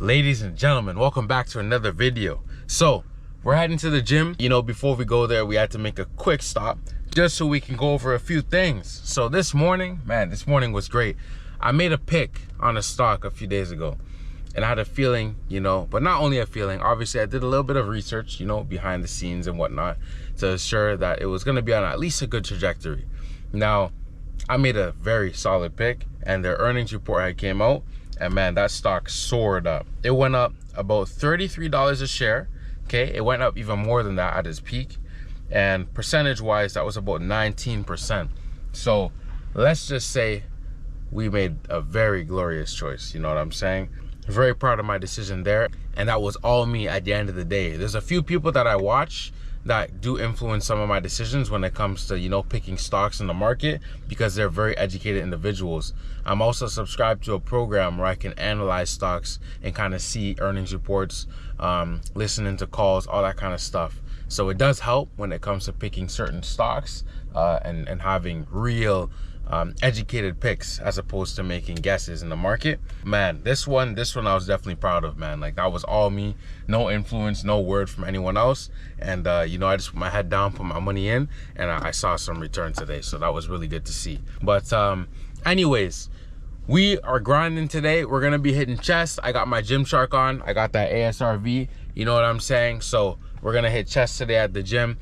Ladies and gentlemen, welcome back to another video. So we're heading to the gym. You know, before we go there, we had to make a quick stop just so we can go over a few things. So this morning, man, this morning was great. I made a pick on a stock a few days ago and I had a feeling, you know, but not only a feeling, obviously I did a little bit of research, you know, behind the scenes and whatnot to assure that it was going to be on at least a good trajectory. Now, I made a very solid pick and their earnings report had came out, and man, that stock soared up. It went up about $33 a share. Okay, it went up even more than that at its peak, and percentage wise that was about 19%. So let's just say we made a very glorious choice, you know what I'm saying? Very proud of my decision there, and that was all me at the end of the day. There's a few people that I watch that do influence some of my decisions when it comes to, you know, picking stocks in the market, because they're very educated individuals. I'm also subscribed to a program where I can analyze stocks and kind of see earnings reports, listening to calls, all that kind of stuff. So it does help when it comes to picking certain stocks and having real educated picks as opposed to making guesses in the market. Man, this one I was definitely proud of, man. Like, that was all me, no influence, no word from anyone else. And you know, I just put my head down, put my money in, and I saw some return today, so that was really good to see. But anyways, we are grinding today. We're gonna be hitting chest. I got my Gymshark on, I got that ASRV, you know what I'm saying? So we're gonna hit chest today at the gym.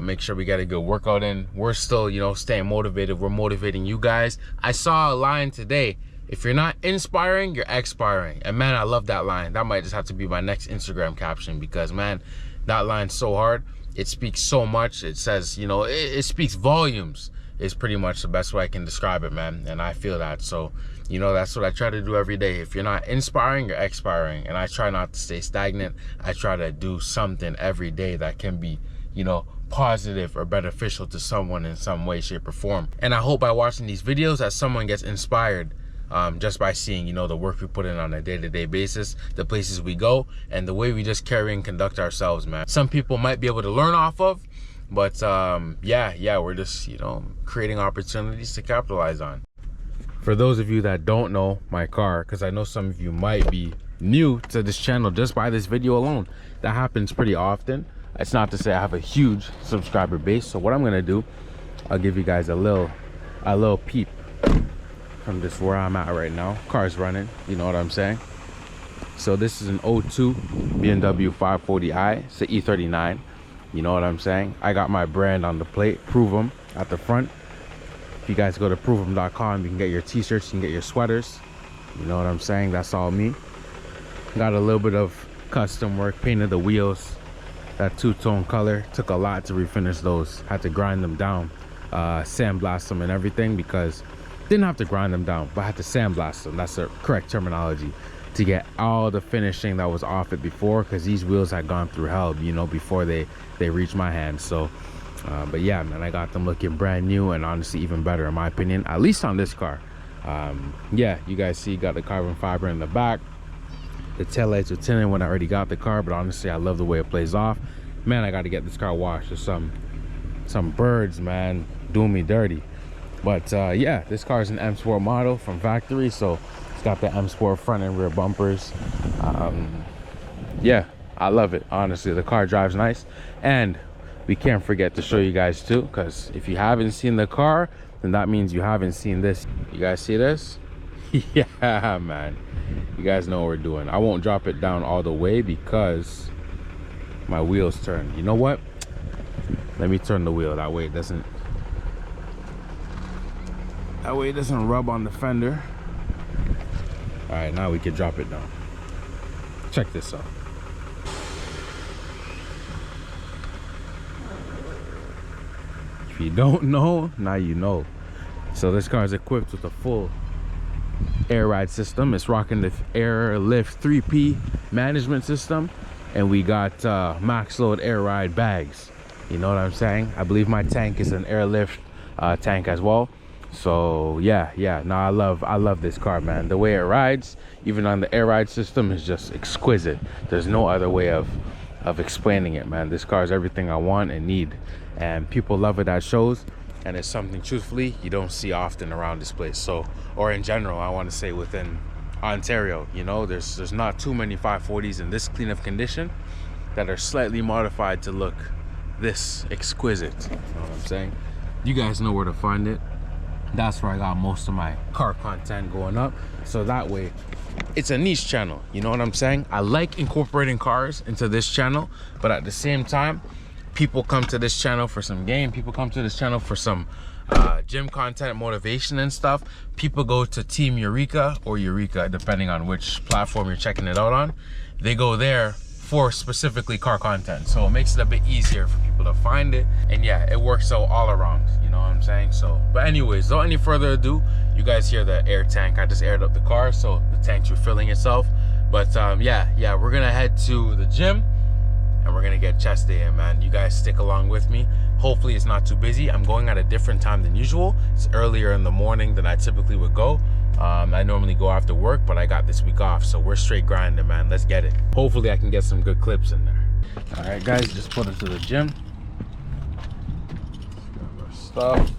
Make sure we get a good workout in. We're still, you know, staying motivated. We're motivating you guys. I saw a line today: if you're not inspiring, you're expiring. And man, I love that line. That might just have to be my next Instagram caption, because man, that line's so hard. It speaks so much. It says, you know, it speaks volumes is pretty much the best way I can describe it, man. And I feel that. So, you know, that's what I try to do every day. If you're not inspiring, you're expiring. And I try not to stay stagnant. I try to do something every day that can be, you know, positive or beneficial to someone in some way, shape, or form. And I hope by watching these videos that someone gets inspired just by seeing, you know, the work we put in on a day-to-day basis, the places we go, and the way we just carry and conduct ourselves, man. Some people might be able to learn off of, but yeah, we're just, you know, creating opportunities to capitalize on. For those of you that don't know my car, because I know some of you might be new to this channel just by this video alone, that happens pretty often. It's not to say I have a huge subscriber base, so what I'm gonna do, I'll give you guys a little peep from just where I'm at right now. Car's running, you know what I'm saying? So this is an 02 BMW 540i. It's the E39, you know what I'm saying? I got my brand on the plate, Provem, at the front. If you guys go to provem.com, you can get your t-shirts, you can get your sweaters, you know what I'm saying? That's all me. Got a little bit of custom work, painted the wheels that two-tone color. Took a lot to refinish those. Had to grind them down, sandblast them and everything, because didn't have to grind them down, but I had to sandblast them. That's the correct terminology, to get all the finishing that was off it before, because these wheels had gone through hell, you know, before they reached my hands. So but yeah, man, I got them looking brand new, and honestly even better in my opinion, at least on this car. Yeah, you guys see, got the carbon fiber in the back. The taillights are tinted when I already got the car, but honestly I love the way it plays off. Man, I got to get this car washed. There's some birds, man, doing me dirty. But yeah, this car is an M Sport model from factory, so it's got the M Sport front and rear bumpers. Yeah, I love it, honestly. The car drives nice, and we can't forget to show you guys too, because if you haven't seen the car, then that means you haven't seen this. You guys see this? Yeah, man, you guys know what we're doing. I won't drop it down all the way because my wheels turn. You know what, let me turn the wheel, that way it doesn't rub on the fender. All right, now we can drop it down. Check this out. If you don't know, now you know. So this car is equipped with a full air ride system. It's rocking the Airlift 3P management system, and we got max load air ride bags, you know what I'm saying? I believe my tank is an Airlift tank as well. So yeah, no, I love this car, man. The way it rides, even on the air ride system, is just exquisite. There's no other way of explaining it, man. This car is everything I want and need, and people love it at shows. And it's something, truthfully, you don't see often around this place. So, or in general, I want to say within Ontario. You know, there's not too many 540s in this clean of condition that are slightly modified to look this exquisite. You know what I'm saying? You guys know where to find it. That's where I got most of my car content going up. So that way, it's a niche channel. You know what I'm saying? I like incorporating cars into this channel, but at the same time, people come to this channel for some game. People come to this channel for some gym content, motivation and stuff. People go to Team Eureka or Eureka, depending on which platform you're checking it out on. They go there for specifically car content, so it makes it a bit easier for people to find it. And yeah, it works out all around, you know what I'm saying? So, but anyways, without any further ado, you guys hear the air tank. I just aired up the car, so the tank's refilling itself. But yeah, we're gonna head to the gym and we're gonna get chest day in, man. You guys stick along with me. Hopefully it's not too busy. I'm going at a different time than usual. It's earlier in the morning than I typically would go. I normally go after work, but I got this week off, so we're straight grinding, man. Let's get it. Hopefully I can get some good clips in there. All right, guys, just put into the gym. Grab our stuff.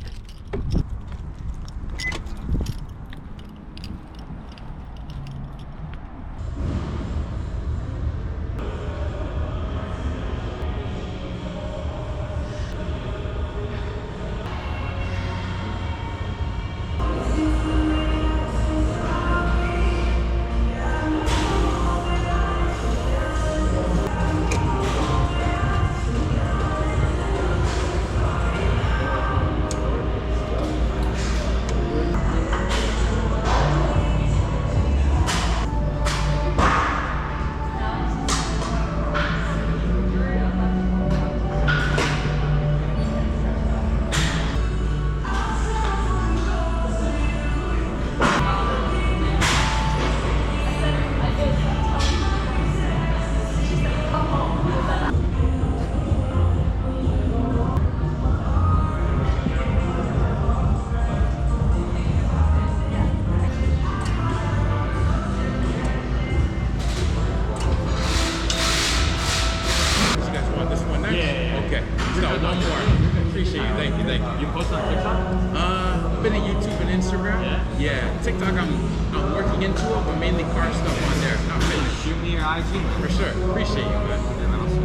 Yeah, TikTok I'm working into it, but mainly car stuff on there, not fitness. Shoot me your IG. For sure. Appreciate you, man.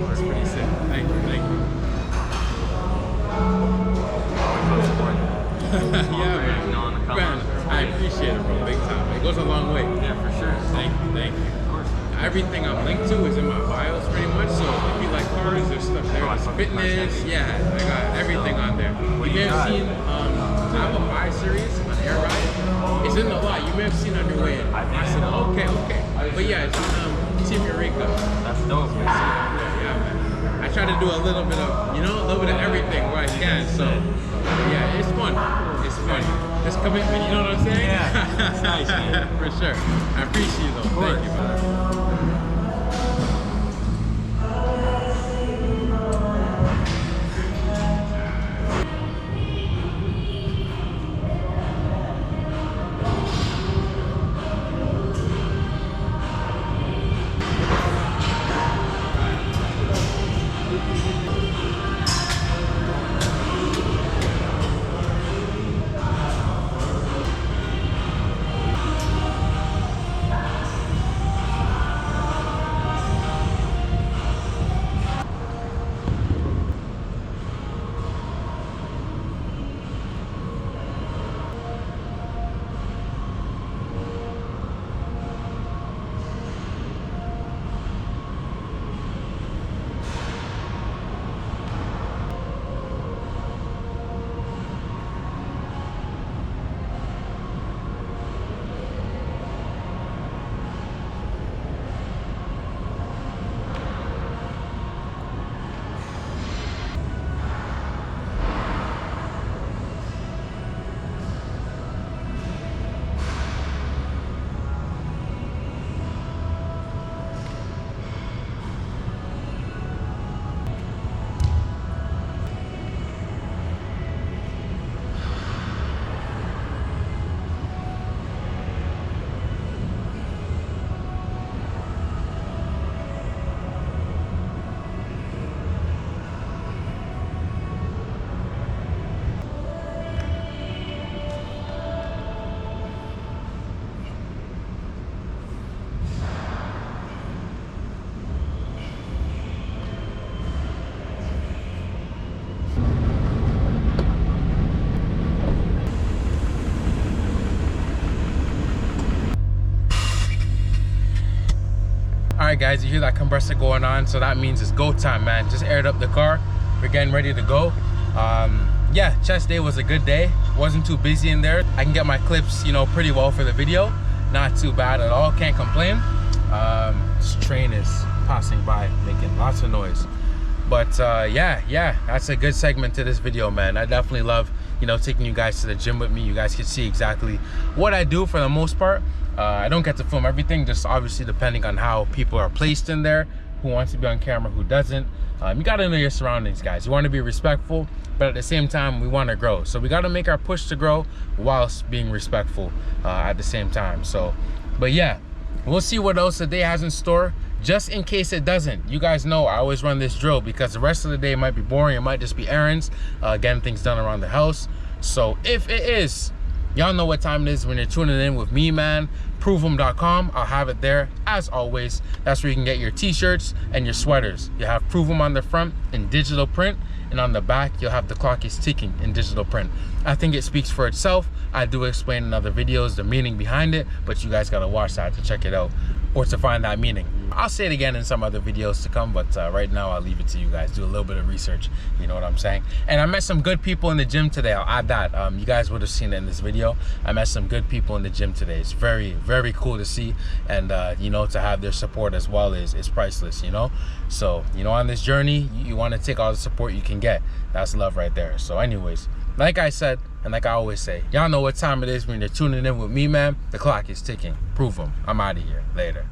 That's pretty sick. Thank you, thank you. Yeah, man. I appreciate it, bro. Big time. It goes a long way. Yeah, for sure. Thank you, thank you. Of course. Everything I'm linked to is in my bios pretty much, so if you like cars, there's stuff there. There's fitness, yeah, I got everything on there. You may have seen, I have a 5 Series on Air Ride. It's in the lot. You may have seen on your way in. I said, okay. But yeah, it's on Team Eureka. That's dope, man. Yeah, man. I try to do a little bit of, a little bit of everything where I can, so yeah, it's fun. It's fun. This commitment, you know what I'm saying? Yeah, it's nice, man. For sure. I appreciate it, though. Thank you, man. All right, guys, you hear that compressor going on, so that means it's go time, man. Just aired up the car. We're getting ready to go. Yeah, chest day was a good day. Wasn't too busy in there. I can get my clips, you know, pretty well for the video. Not too bad at all, can't complain. This train is passing by, making lots of noise. But yeah, that's a good segment to this video, man. I definitely love, you know, taking you guys to the gym with me. You guys can see exactly what I do for the most part. I don't get to film everything, just obviously depending on how people are placed in there, who wants to be on camera, who doesn't. You gotta know your surroundings, guys. You want to be respectful, but at the same time, we want to grow. So we got to make our push to grow whilst being respectful at the same time. So, but yeah, we'll see what else the day has in store. Just in case it doesn't, you guys know I always run this drill because the rest of the day might be boring. It might just be errands, getting things done around the house. So if it is, y'all know what time it is when you're tuning in with me, man. Prove'em.com. I'll have it there as always. That's where you can get your t-shirts and your sweaters. You have Prove'em on the front in digital print, and on the back you'll have the clock is ticking in digital print. I think it speaks for itself. I do explain in other videos the meaning behind it, but you guys gotta watch that to check it out or to find that meaning. I'll say it again in some other videos to come, but right now I'll leave it to you guys. Do a little bit of research, you know what I'm saying? And I met some good people in the gym today. I'll add that. You guys would have seen it in this video. I met some good people in the gym today. It's very, very cool to see, and you know, to have their support as well is priceless, you know? So, you know, on this journey, you want to take all the support you can get. That's love right there. So anyways, like I said, and like I always say, y'all know what time it is when you're tuning in with me, man. The clock is ticking. Prove'em. I'm out of here. Later.